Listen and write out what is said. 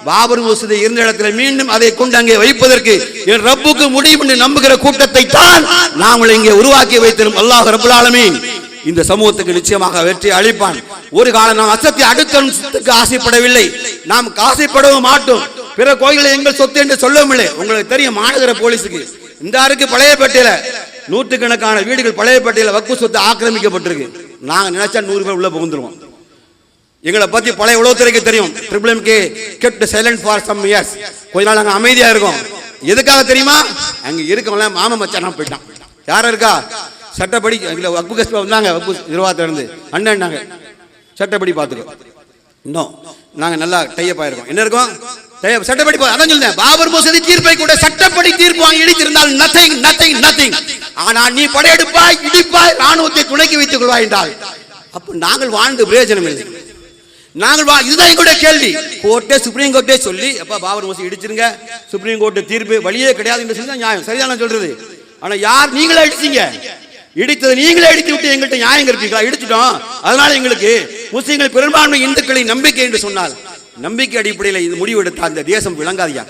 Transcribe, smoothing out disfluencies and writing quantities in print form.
பாபர் மசூதி இருந்த இடத்துல மீண்டும் அதை கொண்டு அங்கே வைப்பதற்கு என் ரப்புக்கு முடியும் என்று நம்புகிற கூட்டத்தை தான் நாங்கள் இங்கே உருவாக்கி வைத்திரும் அல்லாஹ் ரப்புல் ஆலமீன் இந்த சமூகத்துக்கு நிச்சயமாக வெற்றி அளிப்பான். ஒரு காலம் நாம் அசத்தை அடுத்ததுக்கு ஆசைப்படவில்லை, நாம் ஆசைப்படவும் மாட்டோம். பிற கோயில்களை எங்கள் சொத்து என்று சொல்லவும் இல்லை. உங்களுக்கு தெரியும், மாநகர போலீஸுக்கு இந்த அருக்கு பழையப்பேட்டையில நூற்றுக்கணக்கான வீடுகள் பழையப்பேட்டையில வக்ஃபு சொத்து ஆக்கிரமிக்கப்பட்டிருக்கு. நாங்க நினைச்சா 100 பேர் உள்ள புகுந்துருவோம். எங்களை பத்தி பழைய உளவுத்துறைக்கு தெரியும். Triple MK kept silent for some years. கொஞ்ச நாள் நாங்க அமைதியா இருக்கோம். எதுக்காக தெரியுமா? அங்க இருக்கவங்க மாமா மச்சானா போயிட்டான். யாரும் இருக்கா? சட்டப்படி வக்ஃபு கஸ்பா வந்தாங்க, வக்ஃபு நிர்வாகத்துல இருந்து அண்ணன்னாங்க சட்டப்படி பார்த்துக்கோ. இன்னும் நாங்க நல்லா டைப் ஆயிருக்கோம். என்ன இருக்கோம்? சட்டப்படி. அதான் சொல்றேன், பாபர் மசூதி தீர்ப்பை கூட சட்டப்படி தீர்ப்பு வாங்கி இடித்திருந்தால் நத்திங் நத்திங் நத்திங். ஆனால் நீ படையெடுப்பாய், இடிப்பாய், ராணுவத்தை துணைக்கி வைத்துக் கொள்வாய் என்றால் அப்ப நாங்கள் வாழ்ந்து பிரயோஜனம் இல்லை. நாங்கள் இதுதான் எங்களுடைய கேள்வி. கோர்ட்டே சுப்ரீம் கோர்ட்டே சொல்லி அப்ப பாபர் மசூதி இடிச்சிருங்க, சுப்ரீம் கோர்ட்டு தீர்ப்பு வழியே கிடையாது என்று சொல்லி தான் நியாயம். சரிதான சொல்றது? ஆனா யார்? நீங்களே அடிச்சீங்க. இடித்தது நீங்களே அடித்து விட்டு எங்கள்கிட்ட நியாயம் இருப்பீங்களா? இடிச்சிட்டோம், அதனால எங்களுக்கு முஸ்லிம்கள் பெரும்பான்மை இந்துக்களின் நம்பிக்கை என்று சொன்னால் நம்பிக்கை அடிப்படையில் இது முடிவெடுத்தால் இந்த தேசம் விளங்காதியா?